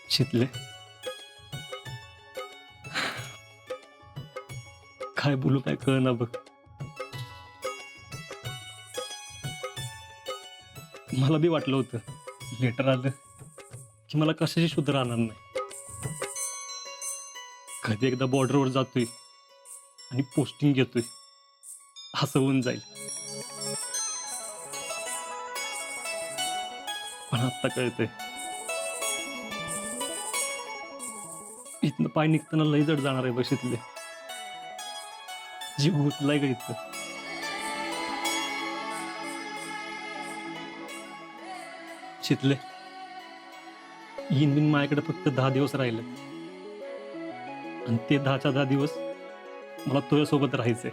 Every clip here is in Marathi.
शितले, काय बोलू काय कळना बघ. मला बी वाटलं होतं लेटर आलं की मला कशाची शुद्ध राहणार नाही. कधी एकदा बॉर्डरवर जातोय आणि पोस्टिंग घेतोय असं होऊन जाईल. पण आत्ता कळतंय इथनं पाय निघताना लय जड जाणार आहे बशीतले. जीव गुतलाय का इथं. शितले, येईन बिन माझ्याकडे फक्त 10 दिवस राहिले आणि ते 10च्या 10 दिवस मला तुझ्यासोबत राहायचंय.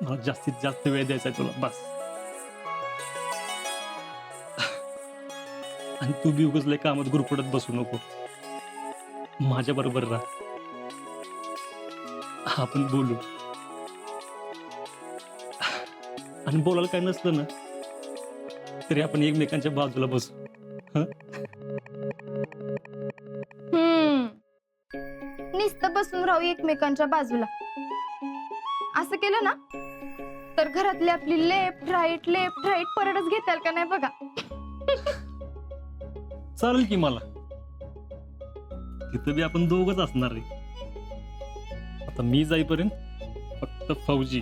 मला जास्तीत जास्त वेळ द्यायचा आहे तुला बस. आणि तू बी उगाच लय कामात गुरफटत बसू नको. माझ्या बरोबर राहा, आपण बोलू. आणि बोलायला काय नसलं ना तरी आपण एकमेकांच्या बाजूला बसू. हं? नुसतं बसून राहू एकमेकांच्या बाजूला. असं केलं ना तर घरातली आपली लेफ्ट राईट परतच घेताल का नाही बघा. चालेल की मला. तिथं बी आपण दोघच असणार आहे. आता मी जाईपर्यंत फक्त फौजी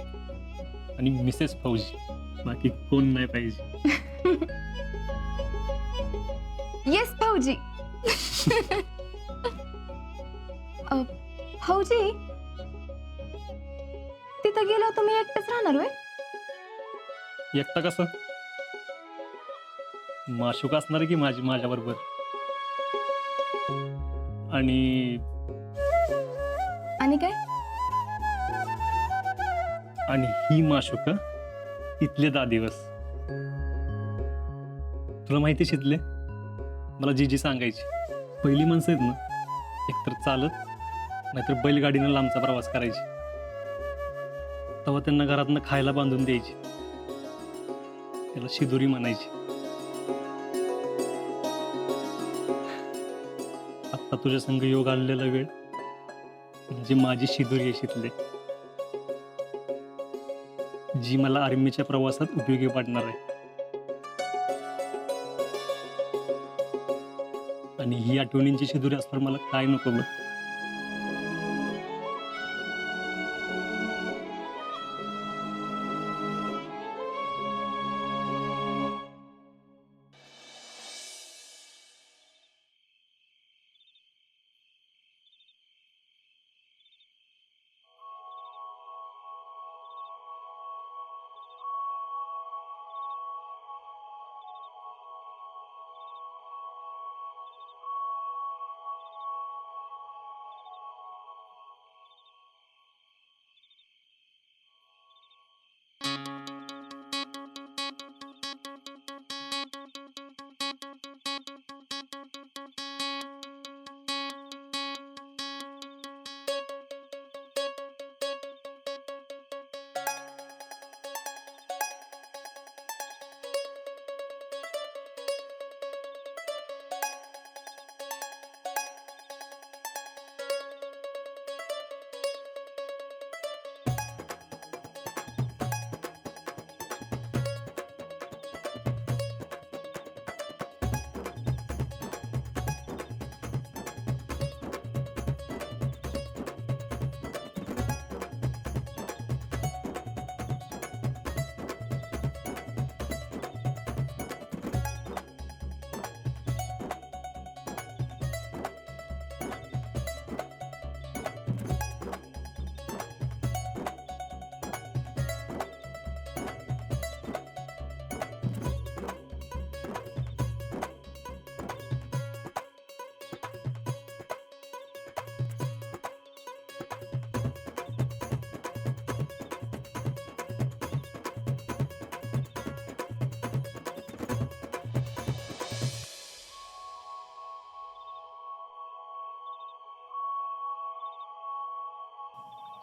आणि मिसेस फौजी, बाकी कोण नाही पाहिजे. येस फौजी. फौजी, तिथं गेल्यावर तुम्ही एकटेच राहणार होय? एकटा कसं? माशुक असणार आहे की माझी माझ्या बरोबर. आणि आणि काय? आणि ही माशुका इथले 10 दिवस. तुला माहिती शितले, मला जी सांगायची पहिली माणसं आहेत ना एकतर चालत नाहीतर बैलगाडीनं लांबचा प्रवास करायची. तेव्हा त्यांना घरातनं खायला बांधून द्यायची, त्याला शिदोरी म्हणायची. आत्ता तुझ्या संग योग आलेला वेळ म्हणजे माझी शिदोरी आहे शितले, जी मला आर्मीच्या प्रवासात उपयोगी पडणार आहे. आणि ही आठवणींची शिदोरी असल्यावर मला काय नको बघ.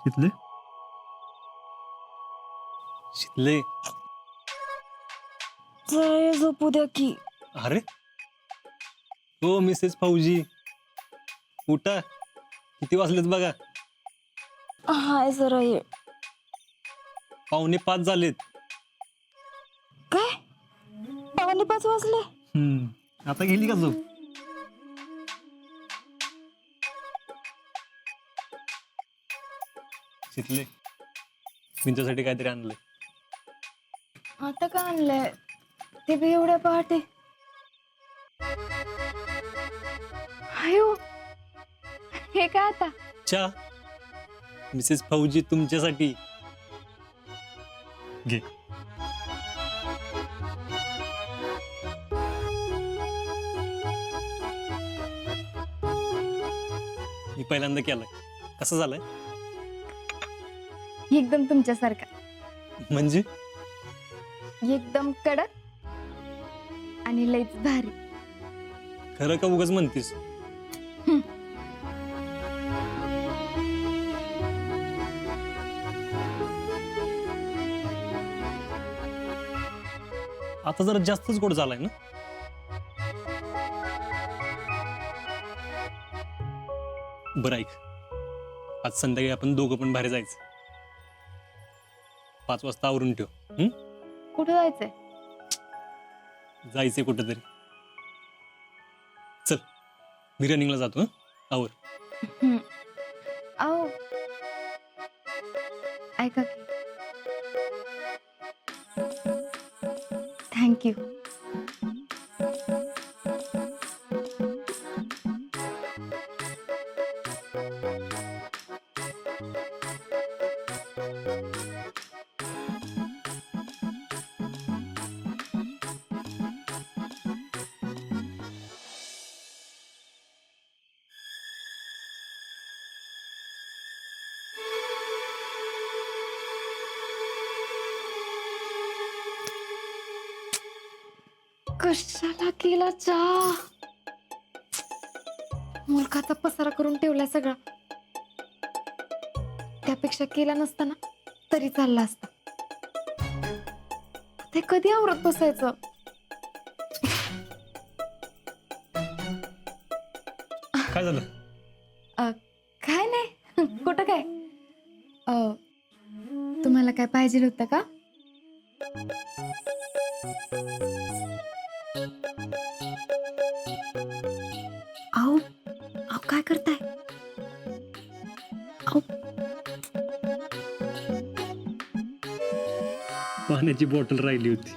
शितले, शितले, झोपू द्या की. अरे हो मिसेस फौजी, उठा, किती वाजलेत बघा. हाय जरा ये. 4:45 झालेत. काय 5:15 वाजले? आता गेली का झोप? शिकले तुमच्यासाठी काहीतरी आणलंय. आता का आणलंय ते बी एवढ्या पहाटे? आयो हे काय आता? चा मिसेस फौजी तुमच्यासाठी. घे. मी पहिल्यांदा केलाय. कसं झालंय? एकदम तुमच्यासारखा, म्हणजे एकदम कडक आणि लईच भारी. खरं का उगाच म्हणतीस? आता जरा जास्तच गोड झालाय ना. बरं ऐक, आज संध्याकाळी आपण दोघं पण बाहेर जायचं. 5 वाजता आवरून ठेव. कुठं जायचंय? जायचंय कुठंतरी. चल मी रनिंगला जातो. आवर. अहो ऐका की, थँक्यू. कशाला केला चहा? मुलखाचा पसारा करून ठेवलाय सगळा. त्यापेक्षा केला नसता ना तरी चालला असता. ते कधी आवरत बसायचं? काय झालं? काय नाही. कुठं काय? तुम्हाला काय पाहिजे होतं का? अहो अहो काय करताय? अहो पाण्याची बॉटल राहिली होती.